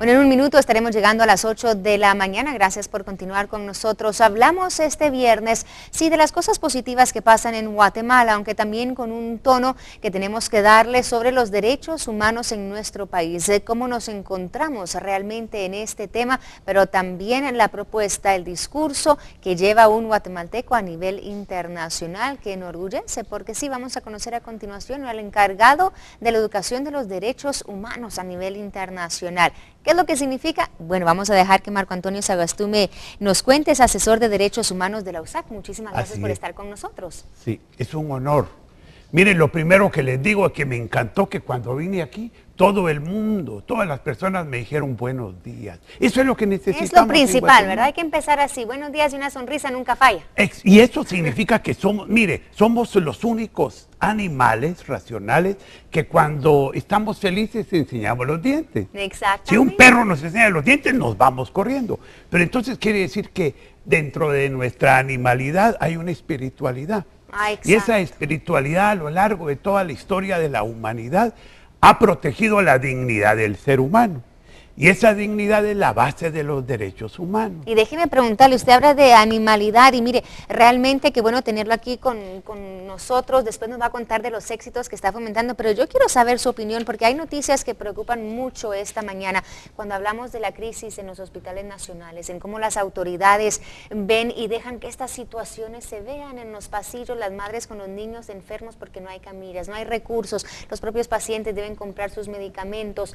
Bueno, en un minuto estaremos llegando a las 8 de la mañana. Gracias por continuar con nosotros. Hablamos este viernes, sí, de las cosas positivas que pasan en Guatemala, aunque también con un tono que tenemos que darle sobre los derechos humanos en nuestro país, de cómo nos encontramos realmente en este tema, pero también en la propuesta, el discurso que lleva un guatemalteco a nivel internacional, que enorgullece, porque sí, vamos a conocer a continuación al encargado de la educación de los derechos humanos a nivel internacional. ¿Qué es lo que significa? Bueno, vamos a dejar que Marco Antonio Sagastume nos cuente, es asesor de derechos humanos de la USAC. Muchísimas gracias por estar con nosotros. Sí, es un honor. Miren, lo primero que les digo es que me encantó que cuando vine aquí, todo el mundo, todas las personas me dijeron buenos días. Eso es lo que necesitamos. Es lo principal, ¿verdad? Hay que empezar así. Buenos días y una sonrisa nunca falla. Y eso significa que somos, mire, somos los únicos animales racionales que cuando estamos felices enseñamos los dientes. Exactamente. Si un perro nos enseña los dientes, nos vamos corriendo. Pero entonces quiere decir que dentro de nuestra animalidad hay una espiritualidad. Y esa espiritualidad a lo largo de toda la historia de la humanidad ha protegido la dignidad del ser humano. Y esa dignidad es la base de los derechos humanos. Y déjeme preguntarle, usted habla de animalidad y mire, realmente qué bueno tenerlo aquí con nosotros, después nos va a contar de los éxitos que está fomentando, pero yo quiero saber su opinión porque hay noticias que preocupan mucho esta mañana cuando hablamos de la crisis en los hospitales nacionales, en cómo las autoridades ven y dejan que estas situaciones se vean en los pasillos, las madres con los niños enfermos porque no hay camillas, no hay recursos, los propios pacientes deben comprar sus medicamentos.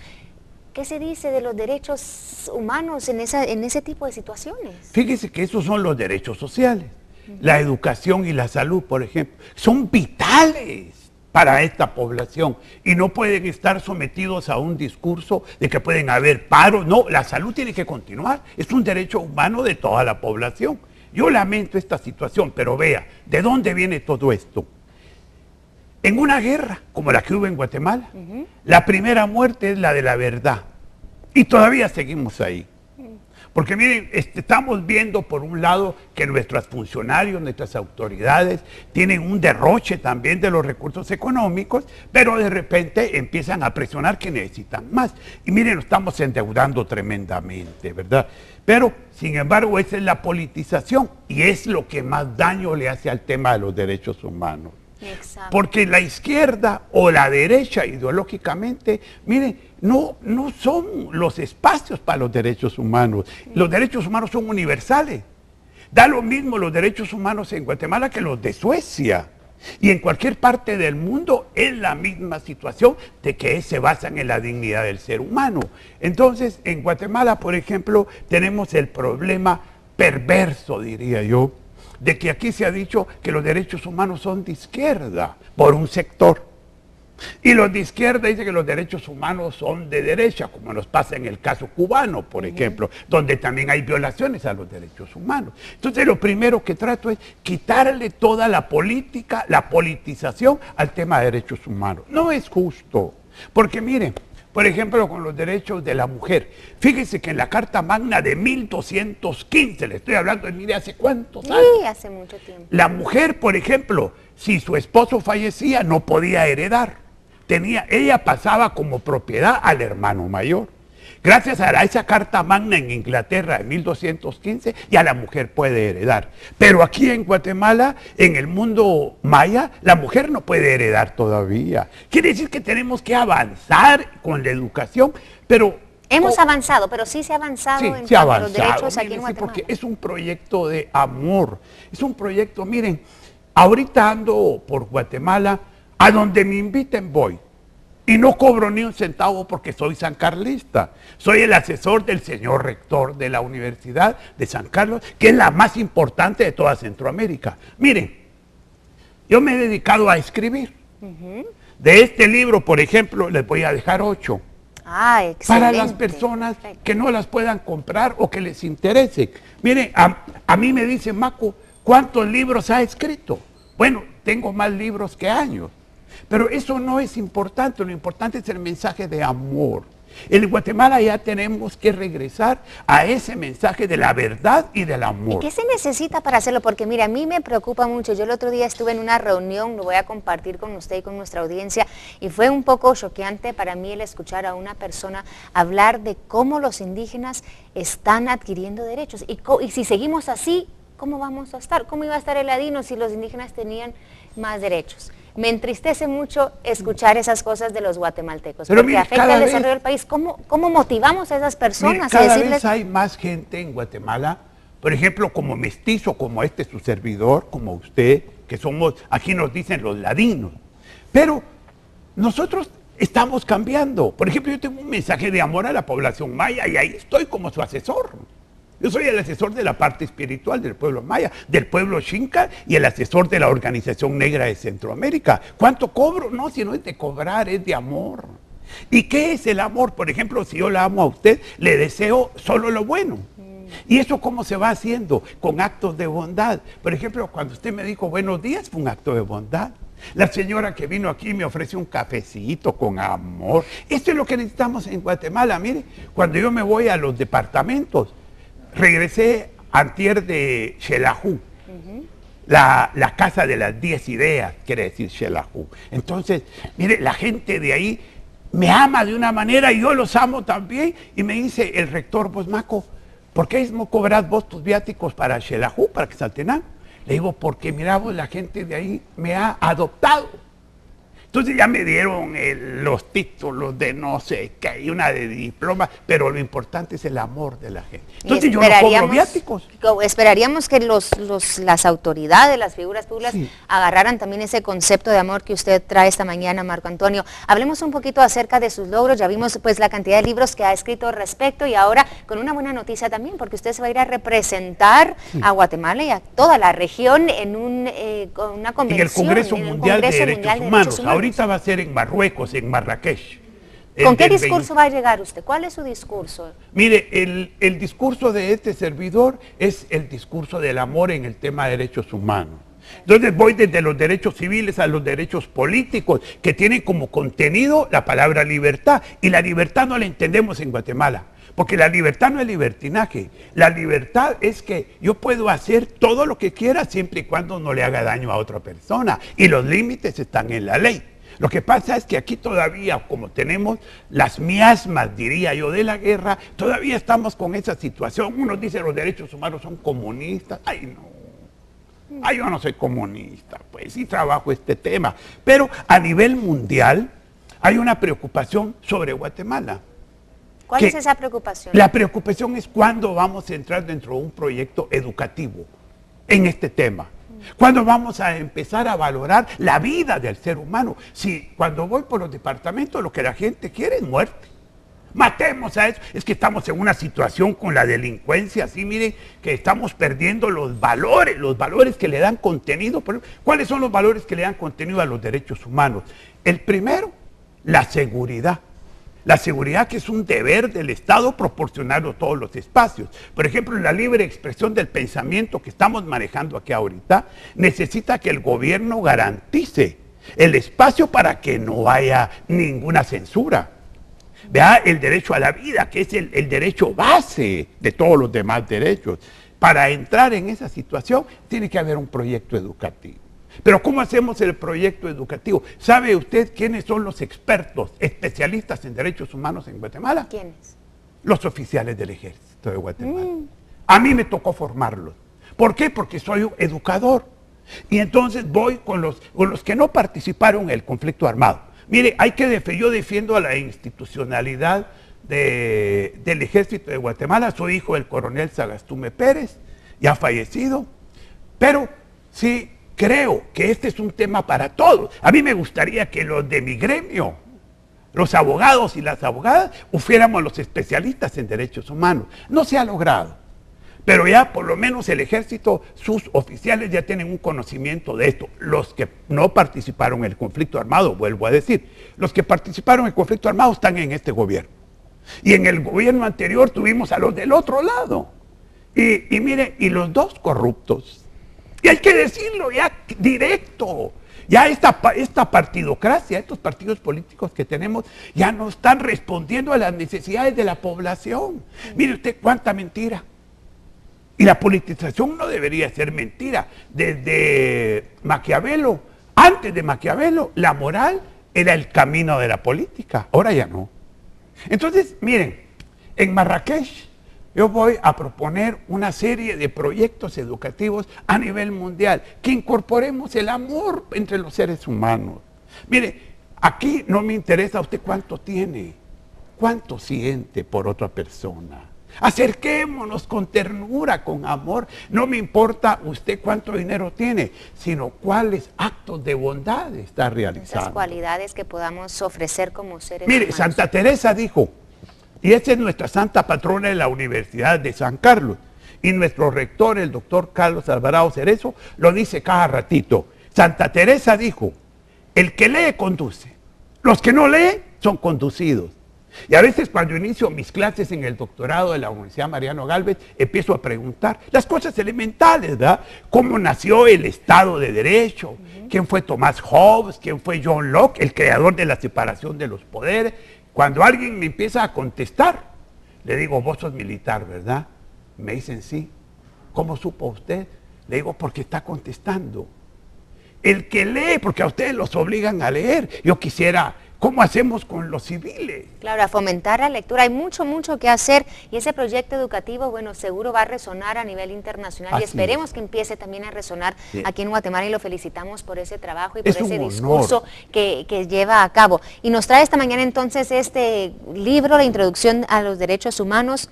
¿Qué se dice de los derechos humanos en ese tipo de situaciones? Fíjese que esos son los derechos sociales. La educación y la salud, por ejemplo, son vitales para esta población y no pueden estar sometidos a un discurso de que pueden haber paros. No, la salud tiene que continuar. Es un derecho humano de toda la población. Yo lamento esta situación, pero vea, ¿de dónde viene todo esto? En una guerra como la que hubo en Guatemala, la primera muerte es la de la verdad. Y todavía seguimos ahí. Porque miren, estamos viendo por un lado que nuestros funcionarios, nuestras autoridades tienen un derroche también de los recursos económicos, pero de repente empiezan a presionar que necesitan más. Y miren, nos estamos endeudando tremendamente, ¿verdad? Pero, sin embargo, esa es la politización y es lo que más daño le hace al tema de los derechos humanos. Exacto. Porque la izquierda o la derecha ideológicamente, miren, no son los espacios para los derechos humanos. Los derechos humanos son universales. Da lo mismo los derechos humanos en Guatemala que los de Suecia. Y en cualquier parte del mundo es la misma situación de que se basan en la dignidad del ser humano. Entonces, en Guatemala, por ejemplo, tenemos el problema perverso, diría yo, de que aquí se ha dicho que los derechos humanos son de izquierda por un sector. Y los de izquierda dicen que los derechos humanos son de derecha, como nos pasa en el caso cubano, por ejemplo, donde también hay violaciones a los derechos humanos. Entonces lo primero que trato es quitarle toda la política, la politización al tema de derechos humanos. No es justo, porque miren, por ejemplo, con los derechos de la mujer. Fíjense que en la Carta Magna de 1215, le estoy hablando de, mire, ¿hace cuántos años? Sí, hace mucho tiempo. La mujer, por ejemplo, si su esposo fallecía, no podía heredar. Ella pasaba como propiedad al hermano mayor. Gracias a esa Carta Magna en Inglaterra de 1215, ya la mujer puede heredar. Pero aquí en Guatemala, en el mundo maya, la mujer no puede heredar todavía. Quiere decir que tenemos que avanzar con la educación, pero... Hemos avanzado, pero sí se ha avanzado en cuanto a los derechos aquí en Guatemala. Porque es un proyecto de amor, es un proyecto, miren, ahorita ando por Guatemala, a donde me inviten voy. Y no cobro ni un centavo porque soy sancarlista. Soy el asesor del señor rector de la Universidad de San Carlos, que es la más importante de toda Centroamérica. Miren, yo me he dedicado a escribir. De este libro, por ejemplo, les voy a dejar 8. Ah, excelente. Para las personas que no las puedan comprar o que les interese. Miren, a mí me dicen, Maco, ¿cuántos libros ha escrito? Bueno, tengo más libros que años. Pero eso no es importante, lo importante es el mensaje de amor. En Guatemala ya tenemos que regresar a ese mensaje de la verdad y del amor. ¿Y qué se necesita para hacerlo? Porque mira, a mí me preocupa mucho. Yo el otro día estuve en una reunión, lo voy a compartir con usted y con nuestra audiencia, y fue un poco choqueante para mí el escuchar a una persona hablar de cómo los indígenas están adquiriendo derechos. Y si seguimos así, ¿cómo vamos a estar? ¿Cómo iba a estar el ladino si los indígenas tenían más derechos? Me entristece mucho escuchar esas cosas de los guatemaltecos, pero porque afecta el desarrollo del país. ¿Cómo motivamos a esas personas a decirles? Cada vez hay más gente en Guatemala, por ejemplo, como mestizo, como su servidor, como usted, que somos, aquí nos dicen los ladinos. Pero nosotros estamos cambiando. Por ejemplo, yo tengo un mensaje de amor a la población maya y ahí estoy como su asesor. Yo soy el asesor de la parte espiritual del pueblo maya, del pueblo xinca y el asesor de la Organización Negra de Centroamérica. ¿Cuánto cobro? No, si no es de cobrar, es de amor. ¿Y qué es el amor? Por ejemplo, si yo la amo a usted, le deseo solo lo bueno. ¿Y eso cómo se va haciendo? Con actos de bondad. Por ejemplo, cuando usted me dijo buenos días, fue un acto de bondad. La señora que vino aquí me ofrece un cafecito con amor. Esto es lo que necesitamos en Guatemala. Mire, cuando yo me voy a los departamentos, regresé antier de Xelajú, la casa de las 10 ideas, quiere decir Xelajú. Entonces, mire, la gente de ahí me ama de una manera y yo los amo también. Y me dice el rector, vos Maco, ¿por qué no cobrás vos tus viáticos para Xelajú, para Quetzaltenango? Le digo, porque mira vos, la gente de ahí me ha adoptado. Entonces ya me dieron los títulos de no sé qué, y una de diploma, pero lo importante es el amor de la gente. Entonces yo no cobro viáticos. Esperaríamos que las autoridades, las figuras públicas, agarraran también ese concepto de amor que usted trae esta mañana, Marco Antonio. Hablemos un poquito acerca de sus logros. Ya vimos pues la cantidad de libros que ha escrito al respecto, y ahora con una buena noticia también, porque usted se va a ir a representar a Guatemala y a toda la región en una convención. En el Congreso Mundial de Derechos Humanos. Ahorita va a ser en Marruecos, en Marrakech. ¿Con qué discurso va a llegar usted? ¿Cuál es su discurso? Mire, el discurso de este servidor es el discurso del amor en el tema de derechos humanos. Entonces voy desde los derechos civiles a los derechos políticos, que tienen como contenido la palabra libertad. Y la libertad no la entendemos en Guatemala, porque la libertad no es libertinaje. La libertad es que yo puedo hacer todo lo que quiera siempre y cuando no le haga daño a otra persona. Y los límites están en la ley. Lo que pasa es que aquí todavía, como tenemos las miasmas, diría yo, de la guerra, todavía estamos con esa situación. Unos dicen los derechos humanos son comunistas. Ay, no. Ay, yo no soy comunista, pues sí trabajo este tema. Pero a nivel mundial hay una preocupación sobre Guatemala. ¿Cuál es esa preocupación? La preocupación es cuándo vamos a entrar dentro de un proyecto educativo en este tema. ¿Cuándo vamos a empezar a valorar la vida del ser humano? Si cuando voy por los departamentos lo que la gente quiere es muerte. Matemos a eso. Es que estamos en una situación con la delincuencia, así miren, que estamos perdiendo los valores que le dan contenido. ¿Cuáles son los valores que le dan contenido a los derechos humanos? El primero, la seguridad. La seguridad, que es un deber del Estado proporcionarlo todos los espacios. Por ejemplo, la libre expresión del pensamiento que estamos manejando aquí ahorita necesita que el gobierno garantice el espacio para que no haya ninguna censura. Vea, el derecho a la vida, que es el derecho base de todos los demás derechos. Para entrar en esa situación tiene que haber un proyecto educativo. Pero ¿cómo hacemos el proyecto educativo? ¿Sabe usted quiénes son los expertos, especialistas en derechos humanos en Guatemala? ¿Quiénes? Los oficiales del Ejército de Guatemala. A mí me tocó formarlos. ¿Por qué? Porque soy un educador. Y entonces voy con los que no participaron en el conflicto armado. Mire, yo defiendo a la institucionalidad del Ejército de Guatemala. Soy hijo del coronel Sagastume Pérez, ya fallecido. Pero sí creo que este es un tema para todos. A mí me gustaría que los de mi gremio, los abogados y las abogadas, fuéramos los especialistas en derechos humanos. No se ha logrado, pero ya por lo menos el Ejército, sus oficiales ya tienen un conocimiento de esto. Los que no participaron en el conflicto armado, vuelvo a decir, los que participaron en el conflicto armado están en este gobierno. Y en el gobierno anterior tuvimos a los del otro lado. Y mire, y los dos corruptos. Y hay que decirlo ya directo. Ya esta partidocracia, estos partidos políticos que tenemos, ya no están respondiendo a las necesidades de la población. Mire usted cuánta mentira. Y la politización no debería ser mentira. Desde Maquiavelo, antes de Maquiavelo, la moral era el camino de la política. Ahora ya no. Entonces, miren, en Marrakech yo voy a proponer una serie de proyectos educativos a nivel mundial, que incorporemos el amor entre los seres humanos. Mire, aquí no me interesa usted cuánto tiene, cuánto siente por otra persona. Acerquémonos con ternura, con amor. No me importa usted cuánto dinero tiene, sino cuáles actos de bondad está realizando. Esas cualidades que podamos ofrecer como seres humanos. Mire, Santa Teresa dijo, y esa es nuestra santa patrona de la Universidad de San Carlos, y nuestro rector, el doctor Carlos Alvarado Cerezo, lo dice cada ratito. Santa Teresa dijo, el que lee conduce, los que no leen son conducidos. Y a veces cuando inicio mis clases en el doctorado de la Universidad Mariano Gálvez, empiezo a preguntar las cosas elementales, ¿verdad? ¿Cómo nació el Estado de Derecho? ¿Quién fue Tomás Hobbes? ¿Quién fue John Locke, el creador de la separación de los poderes? Cuando alguien me empieza a contestar, le digo, vos sos militar, ¿verdad? Me dicen, sí. ¿Cómo supo usted? Le digo, porque está contestando. El que lee, porque a ustedes los obligan a leer. Yo quisiera... ¿Cómo hacemos con los civiles? Claro, a fomentar la lectura. Hay mucho que hacer y ese proyecto educativo, bueno, seguro va a resonar a nivel internacional. Así y esperemos que empiece también a resonar aquí en Guatemala y lo felicitamos por ese trabajo y por ese discurso que lleva a cabo. Y nos trae esta mañana entonces este libro, La Introducción a los Derechos Humanos,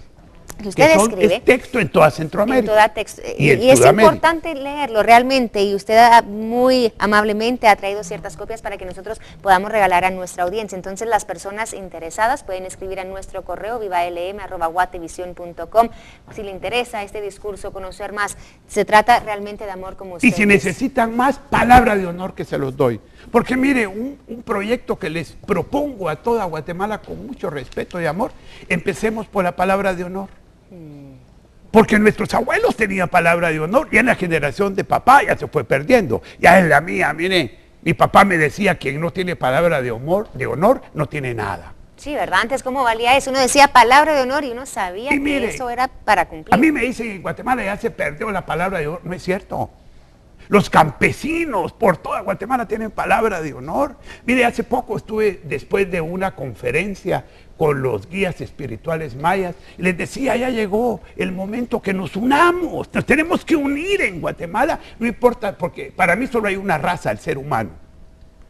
que usted escribe. Es texto en toda Centroamérica. En toda y es importante leerlo realmente, y usted muy amablemente ha traído ciertas copias para que nosotros podamos regalar a nuestra audiencia. Entonces las personas interesadas pueden escribir a nuestro correo vivalm@guatevision.com si le interesa este discurso, conocer más. Se trata realmente de amor, como usted dice. Y si necesitan más, palabra de honor que se los doy. Porque mire, un proyecto que les propongo a toda Guatemala con mucho respeto y amor, empecemos por la palabra de honor. Porque nuestros abuelos tenían palabra de honor, ya en la generación de papá ya se fue perdiendo. Ya en la mía, mire, mi papá me decía, quien no tiene palabra de honor no tiene nada. Sí, ¿verdad? Antes, ¿cómo valía eso? Uno decía palabra de honor y uno sabía que eso era para cumplir. A mí me dicen que en Guatemala ya se perdió la palabra de honor. No es cierto. Los campesinos por toda Guatemala tienen palabra de honor. Mire, hace poco estuve después de una conferencia con los guías espirituales mayas y les decía, ya llegó el momento que nos unamos, nos tenemos que unir en Guatemala, no importa, porque para mí solo hay una raza, el ser humano.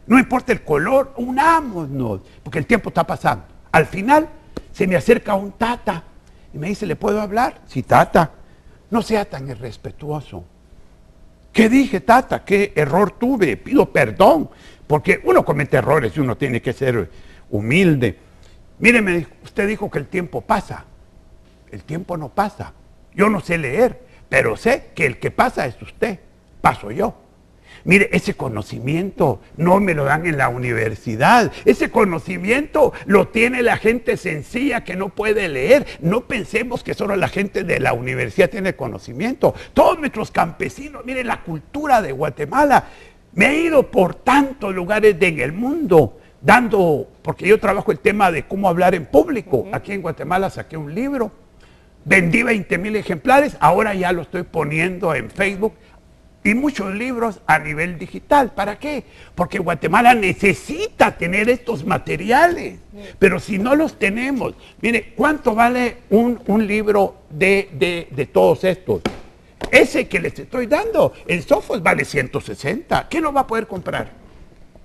No importa el color, unámonos, porque el tiempo está pasando. Al final se me acerca un tata y me dice, ¿le puedo hablar? Sí, tata, no sea tan irrespetuoso. ¿Qué dije, tata? ¿Qué error tuve? Pido perdón, porque uno comete errores y uno tiene que ser humilde. Míreme, usted dijo que el tiempo pasa. El tiempo no pasa. Yo no sé leer, pero sé que el que pasa es usted, paso yo. Mire, ese conocimiento no me lo dan en la universidad. Ese conocimiento lo tiene la gente sencilla que no puede leer. No pensemos que solo la gente de la universidad tiene conocimiento. Todos nuestros campesinos, mire la cultura de Guatemala. Me he ido por tantos lugares en el mundo porque yo trabajo el tema de cómo hablar en público. Aquí en Guatemala saqué un libro, vendí 20,000 ejemplares, ahora ya lo estoy poniendo en Facebook. Y muchos libros a nivel digital. ¿Para qué? Porque Guatemala necesita tener estos materiales. Pero si no los tenemos, mire, ¿cuánto vale un libro de todos estos? Ese que les estoy dando, el Sofos vale 160. ¿Quién lo va a poder comprar?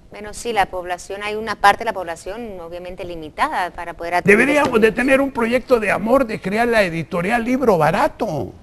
Bueno, sí, la población, hay una parte de la población obviamente limitada para poder atender. Deberíamos de tener un proyecto de amor, de crear la editorial Libro Barato.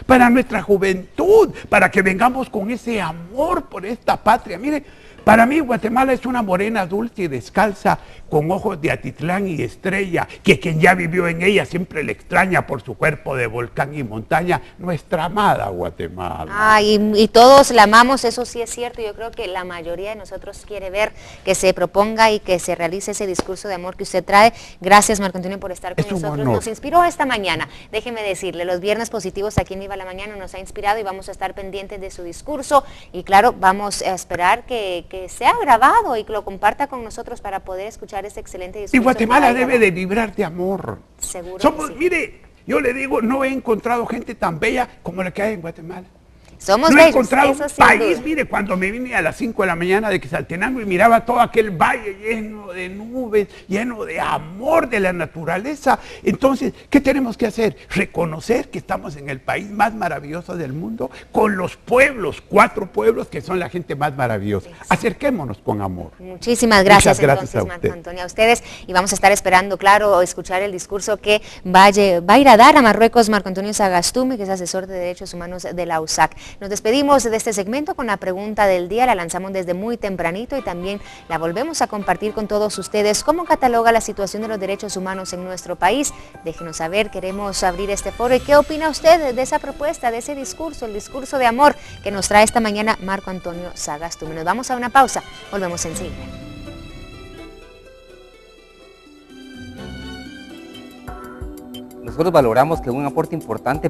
Para nuestra juventud, para que vengamos con ese amor por esta patria. Mire, para mí Guatemala es una morena dulce y descalza, con ojos de Atitlán y estrella, que quien ya vivió en ella siempre le extraña por su cuerpo de volcán y montaña, nuestra amada Guatemala. Y todos la amamos, eso sí es cierto. Yo creo que la mayoría de nosotros quiere ver que se proponga y que se realice ese discurso de amor que usted trae. Gracias, Marco Antonio, por estar con nosotros. Nos inspiró esta mañana. Déjeme decirle, los viernes positivos aquí en Viva la Mañana nos ha inspirado y vamos a estar pendientes de su discurso. Y claro, vamos a esperar que que sea grabado y que lo comparta con nosotros para poder escuchar este excelente discurso. Y Guatemala debe de vibrar de amor. Seguro Somos, que sí. mire, yo le digo, no he encontrado gente tan bella como la que hay en Guatemala. Somos No he bellos, encontrado eso un sin país, duda. mire, cuando me vine a las 5 de la mañana de Quetzaltenango y miraba todo aquel valle lleno de nubes, lleno de amor de la naturaleza. Entonces, ¿qué tenemos que hacer? Reconocer que estamos en el país más maravilloso del mundo, con los pueblos, 4 pueblos que son la gente más maravillosa. Acerquémonos con amor. Muchísimas gracias, Muchas gracias entonces, a Marco usted. Antonio, a ustedes, y vamos a estar esperando, claro, escuchar el discurso que va a ir a dar a Marruecos Marco Antonio Sagastume, que es asesor de Derechos Humanos de la USAC. Nos despedimos de este segmento con la pregunta del día, la lanzamos desde muy tempranito y también la volvemos a compartir con todos ustedes. ¿Cómo cataloga la situación de los derechos humanos en nuestro país? Déjenos saber, queremos abrir este foro. ¿Y qué opina usted de esa propuesta, de ese discurso, el discurso de amor que nos trae esta mañana Marco Antonio Sagastume? Nos vamos a una pausa, volvemos enseguida. Nosotros valoramos que un aporte importante